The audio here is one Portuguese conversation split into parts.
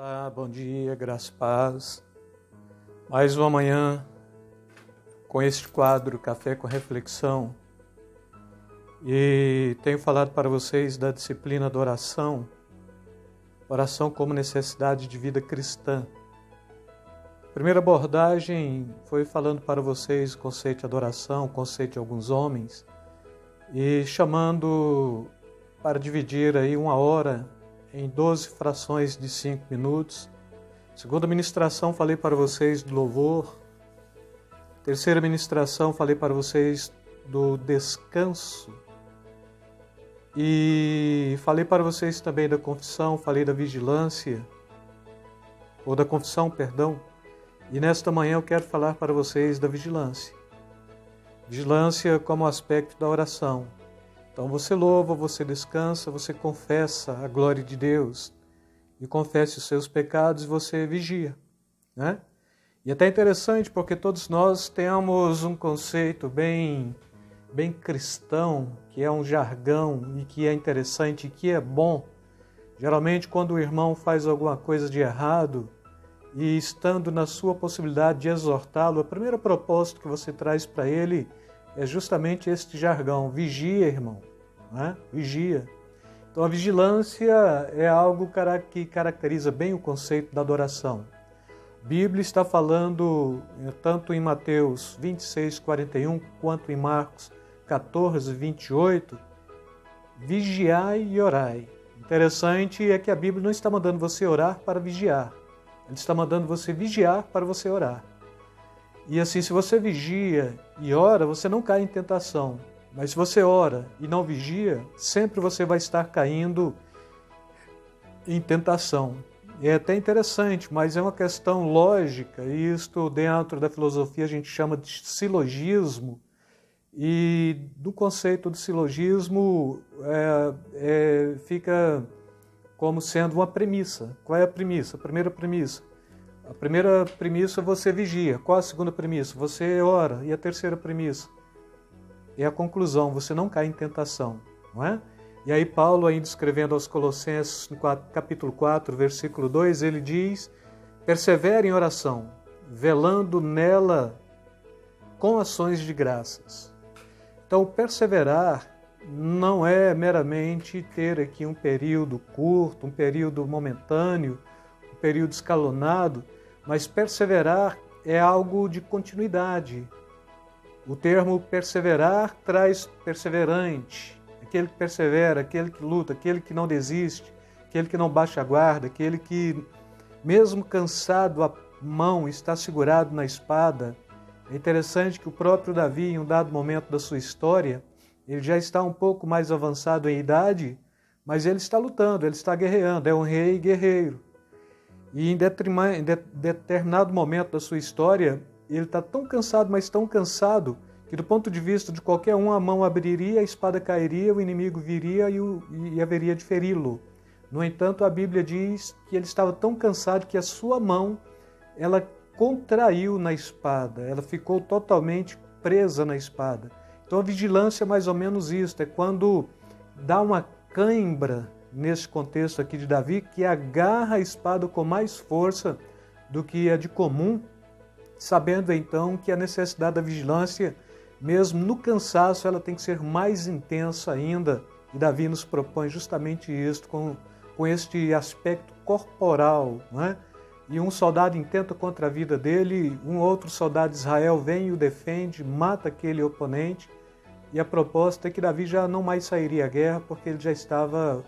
Olá, bom dia, graça e paz. Mais uma manhã com este quadro Café com Reflexão. E tenho falado para vocês da disciplina da oração, oração como necessidade de vida cristã. A primeira abordagem foi falando para vocês o conceito de adoração, o conceito de alguns homens, e chamando para dividir aí uma hora em 12 frações de 5 minutos. Segunda ministração, falei para vocês do louvor. Terceira ministração, falei para vocês do descanso. E falei para vocês também da confissão, falei da vigilância, ou da confissão, perdão. E nesta manhã eu quero falar para vocês da vigilância. Vigilância como aspecto da oração. Então você louva, você descansa, você confessa a glória de Deus e confessa os seus pecados e você vigia, né? E até interessante porque todos nós temos um conceito bem cristão, que é um jargão e que é interessante e que é bom. Geralmente quando o irmão faz alguma coisa de errado e estando na sua possibilidade de exortá-lo, a primeira proposta que você traz para ele é justamente este jargão: vigia, irmão, né? Vigia. Então a vigilância é algo que caracteriza bem o conceito da adoração. A Bíblia está falando, tanto em Mateus 26:41, quanto em Marcos 14:28, vigiai e orai. Interessante é que a Bíblia não está mandando você orar para vigiar, ela está mandando você vigiar para você orar. E assim, se você vigia e ora, você não cai em tentação. Mas se você ora e não vigia, sempre você vai estar caindo em tentação. E é até interessante, mas é uma questão lógica, e isto dentro da filosofia a gente chama de silogismo, e do conceito do silogismo fica como sendo uma premissa. Qual é a premissa? A primeira premissa você vigia. Qual a segunda premissa? Você ora. E a terceira premissa? É a conclusão, você não cai em tentação, não é? E aí Paulo, ainda escrevendo aos Colossenses, no capítulo 4, versículo 2, ele diz: persevere em oração, velando nela com ações de graças. Então, perseverar não é meramente ter aqui um período curto, um período momentâneo, um período escalonado, mas perseverar é algo de continuidade. O termo perseverar traz perseverante, aquele que persevera, aquele que luta, aquele que não desiste, aquele que não baixa a guarda, aquele que, mesmo cansado, a mão está segurado na espada. É interessante que o próprio Davi, em um dado momento da sua história, ele já está um pouco mais avançado em idade, mas ele está lutando, ele está guerreando, é um rei guerreiro. E em determinado momento da sua história, ele está tão cansado, mas tão cansado, que do ponto de vista de qualquer um, a mão abriria, a espada cairia, o inimigo viria e haveria de feri-lo. No entanto, a Bíblia diz que ele estava tão cansado que a sua mão, ela contraiu na espada, ela ficou totalmente presa na espada. Então a vigilância é mais ou menos isso, é quando dá uma cãibra, nesse contexto aqui de Davi, que agarra a espada com mais força do que a de comum, sabendo então que a necessidade da vigilância, mesmo no cansaço, ela tem que ser mais intensa ainda. E Davi nos propõe justamente isso, com este aspecto corporal, né? E um soldado intenta contra a vida dele, um outro soldado de Israel vem e o defende, mata aquele oponente, e a proposta é que Davi já não mais sairia à guerra, porque ele já estava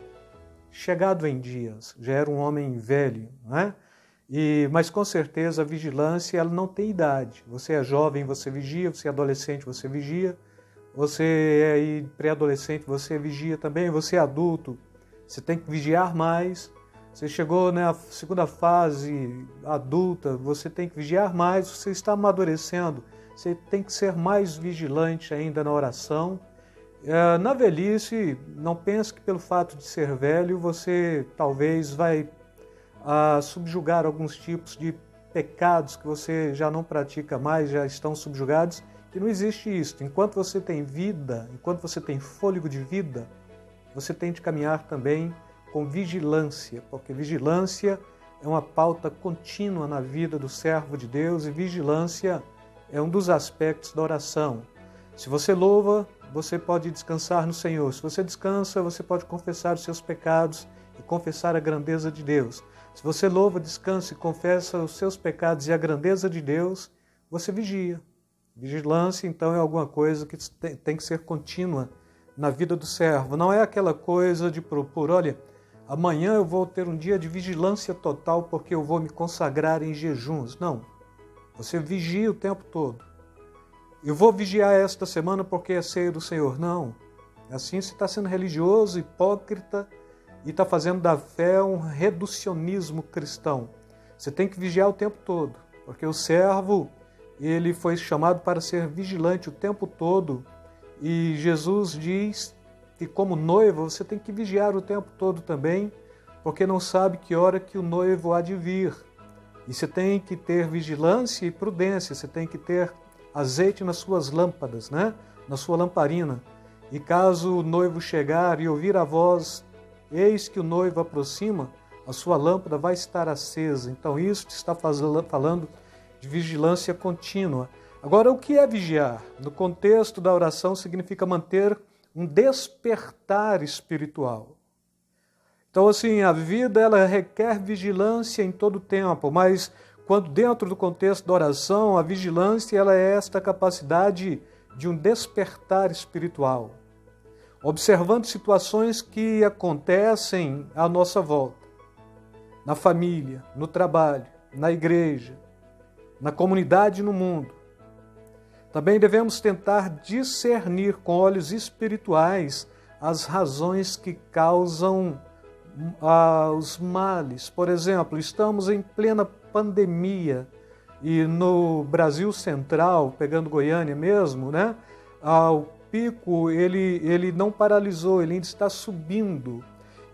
chegado em dias, já era um homem velho, né? Mas com certeza a vigilância ela não tem idade. Você é jovem, você vigia, você é adolescente, você vigia, você é pré-adolescente, você vigia também, você é adulto, você tem que vigiar mais. Você chegou na segunda fase adulta, você tem que vigiar mais, você está amadurecendo, você tem que ser mais vigilante ainda na oração. Na velhice, não pense que pelo fato de ser velho, você talvez vai subjugar alguns tipos de pecados que você já não pratica mais, já estão subjugados, que não existe isso. Enquanto você tem vida, enquanto você tem fôlego de vida, você tem de caminhar também com vigilância, porque vigilância é uma pauta contínua na vida do servo de Deus, e vigilância é um dos aspectos da oração. Se você louva, você pode descansar no Senhor. Se você descansa, você pode confessar os seus pecados e confessar a grandeza de Deus. Se você louva, descansa e confessa os seus pecados e a grandeza de Deus, você vigia. Vigilância, então, é alguma coisa que tem que ser contínua na vida do servo. Não é aquela coisa de propor, olha, amanhã eu vou ter um dia de vigilância total porque eu vou me consagrar em jejuns. Não. Você vigia o tempo todo. Eu vou vigiar esta semana porque é ceia do Senhor. Não. Assim você está sendo religioso, hipócrita e está fazendo da fé um reducionismo cristão. Você tem que vigiar o tempo todo, porque o servo, ele foi chamado para ser vigilante o tempo todo. E Jesus diz que como noivo você tem que vigiar o tempo todo também, porque não sabe que hora que o noivo há de vir. E você tem que ter vigilância e prudência, você tem que ter azeite nas suas lâmpadas, né? Na sua lamparina. E caso o noivo chegar e ouvir a voz, eis que o noivo aproxima, a sua lâmpada vai estar acesa. Então isso está falando de vigilância contínua. Agora, o que é vigiar? No contexto da oração, significa manter um despertar espiritual. Então, assim, a vida ela requer vigilância em todo o tempo, mas quando dentro do contexto da oração, a vigilância ela é esta capacidade de um despertar espiritual, observando situações que acontecem à nossa volta, na família, no trabalho, na igreja, na comunidade e no mundo. Também devemos tentar discernir com olhos espirituais as razões que causam os males. Por exemplo, estamos em plena pandemia e no Brasil Central, pegando Goiânia mesmo, né? O pico ele não paralisou, ele ainda está subindo.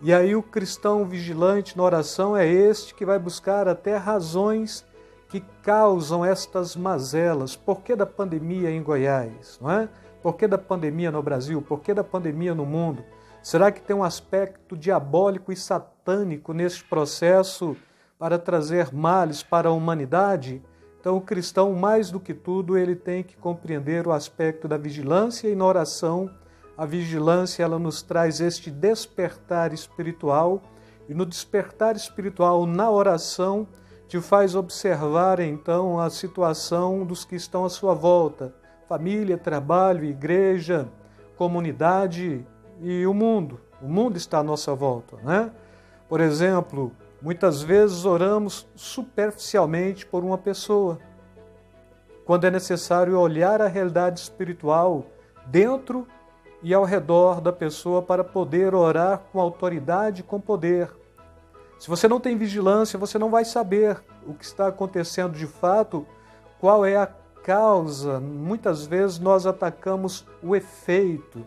E aí o cristão vigilante na oração é este que vai buscar até razões que causam estas mazelas. Por que da pandemia em Goiás? Não é? Por que da pandemia no Brasil? Por que da pandemia no mundo? Será que tem um aspecto diabólico e satânico nesse processo para trazer males para a humanidade? Então o cristão, mais do que tudo, ele tem que compreender o aspecto da vigilância, e na oração a vigilância ela nos traz este despertar espiritual, e no despertar espiritual, na oração, te faz observar então a situação dos que estão à sua volta, família, trabalho, igreja, comunidade e o mundo. O mundo está à nossa volta, né? Por exemplo, muitas vezes oramos superficialmente por uma pessoa, quando é necessário olhar a realidade espiritual dentro e ao redor da pessoa para poder orar com autoridade e com poder. Se você não tem vigilância, você não vai saber o que está acontecendo de fato, qual é a causa. Muitas vezes nós atacamos o efeito.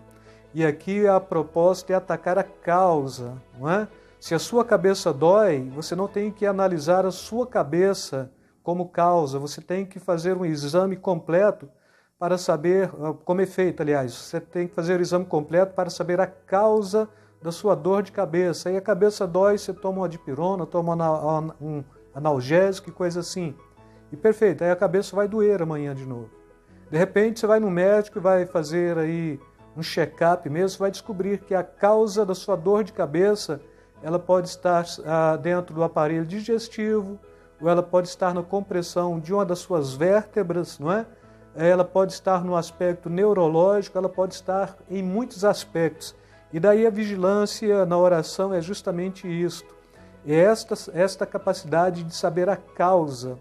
E aqui a proposta é atacar a causa, não é? Se a sua cabeça dói, você não tem que analisar a sua cabeça como causa, você tem que fazer um exame completo para saber, como efeito, aliás, você tem que fazer o exame completo para saber a causa da sua dor de cabeça. Aí a cabeça dói, você toma uma dipirona, toma um analgésico e coisa assim. E perfeito, aí a cabeça vai doer amanhã de novo. De repente você vai no médico e vai fazer aí um check-up mesmo, vai descobrir que a causa da sua dor de cabeça, ela pode estar dentro do aparelho digestivo, ou ela pode estar na compressão de uma das suas vértebras, não é? Ela pode estar no aspecto neurológico, ela pode estar em muitos aspectos. E daí a vigilância na oração é justamente isto. É esta capacidade de saber a causa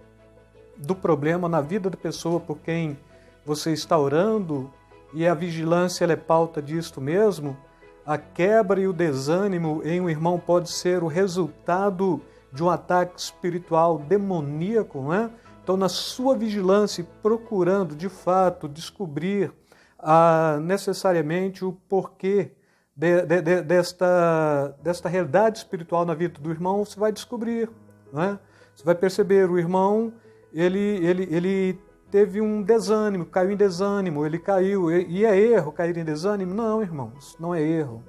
do problema na vida da pessoa por quem você está orando, e a vigilância ela é pauta disto mesmo. A quebra e o desânimo em um irmão pode ser o resultado de um ataque espiritual demoníaco, não é? Então, na sua vigilância, procurando de fato descobrir necessariamente o porquê desta realidade espiritual na vida do irmão, você vai descobrir, não é? Você vai perceber, o irmão, ele teve um desânimo, caiu em desânimo, ele caiu, e é erro cair em desânimo? Não, irmãos, não é erro.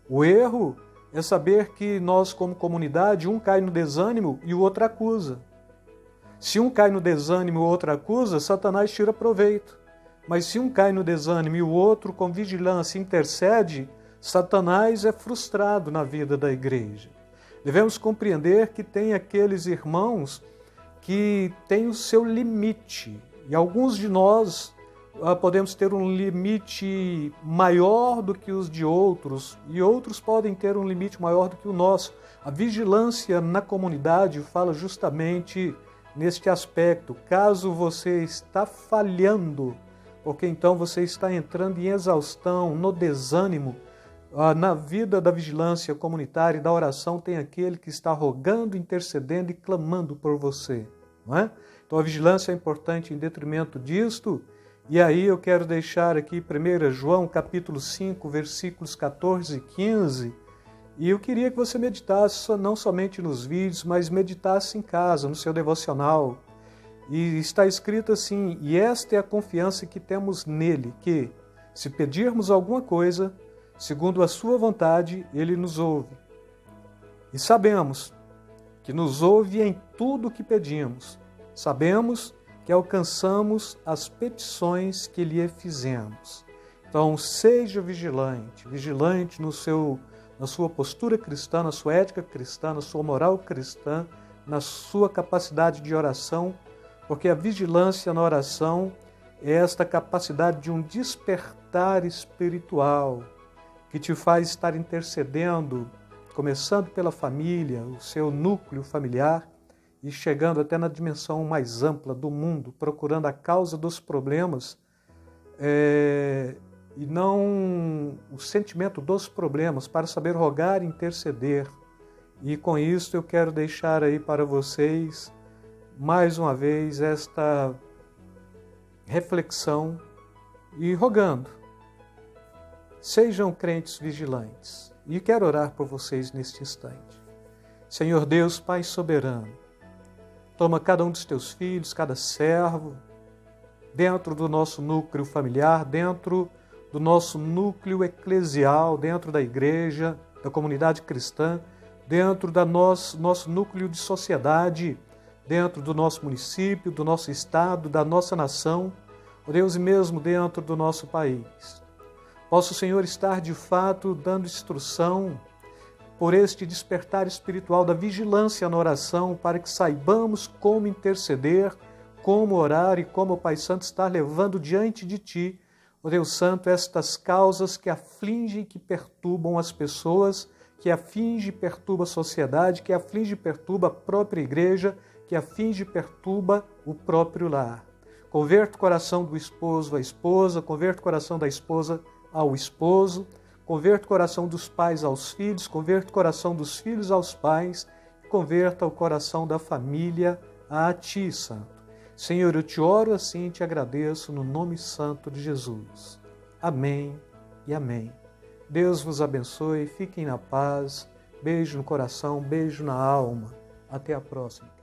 O erro é saber que nós, como comunidade, um cai no desânimo e o outro acusa. Se um cai no desânimo e o outro acusa, Satanás tira proveito. Mas se um cai no desânimo e o outro, com vigilância, intercede, Satanás é frustrado na vida da igreja. Devemos compreender que tem aqueles irmãos que têm o seu limite. E alguns de nós podemos ter um limite maior do que os de outros, e outros podem ter um limite maior do que o nosso. A vigilância na comunidade fala justamente neste aspecto. Caso você está falhando, porque então você está entrando em exaustão, no desânimo, na vida da vigilância comunitária e da oração tem aquele que está rogando, intercedendo e clamando por você, não é? Então a vigilância é importante em detrimento disto. E aí eu quero deixar aqui 1 João capítulo 5, versículos 14 e 15, e eu queria que você meditasse não somente nos vídeos, mas meditasse em casa, no seu devocional. E está escrito assim: e esta é a confiança que temos nele, que, se pedirmos alguma coisa, segundo a sua vontade, ele nos ouve. E sabemos que nos ouve em tudo o que pedimos. Sabemos que alcançamos as petições que lhe fizemos. Então, seja vigilante, vigilante na sua postura cristã, na sua ética cristã, na sua moral cristã, na sua capacidade de oração, porque a vigilância na oração é esta capacidade de um despertar espiritual que te faz estar intercedendo, começando pela família, o seu núcleo familiar, e chegando até na dimensão mais ampla do mundo, procurando a causa dos problemas e não o sentimento dos problemas, para saber rogar e interceder. E com isso eu quero deixar aí para vocês, mais uma vez, esta reflexão e rogando. Sejam crentes vigilantes. E quero orar por vocês neste instante. Senhor Deus, Pai soberano, toma cada um dos teus filhos, cada servo, dentro do nosso núcleo familiar, dentro do nosso núcleo eclesial, dentro da igreja, da comunidade cristã, dentro do nosso núcleo de sociedade, dentro do nosso município, do nosso estado, da nossa nação, ó Deus, e mesmo dentro do nosso país. Possa o Senhor estar de fato dando instrução por este despertar espiritual da vigilância na oração, para que saibamos como interceder, como orar e como o Pai Santo está levando diante de Ti, ó Deus Santo, estas causas que afligem e que perturbam as pessoas, que aflige e perturba a sociedade, que aflige e perturba a própria igreja, que aflige e perturba o próprio lar. Converta o coração do esposo à esposa, converta o coração da esposa ao esposo, converta o coração dos pais aos filhos, converta o coração dos filhos aos pais, converta o coração da família a Ti, Santo. Senhor, eu te oro assim e te agradeço no nome santo de Jesus. Amém e amém. Deus vos abençoe, fiquem na paz, beijo no coração, beijo na alma. Até a próxima.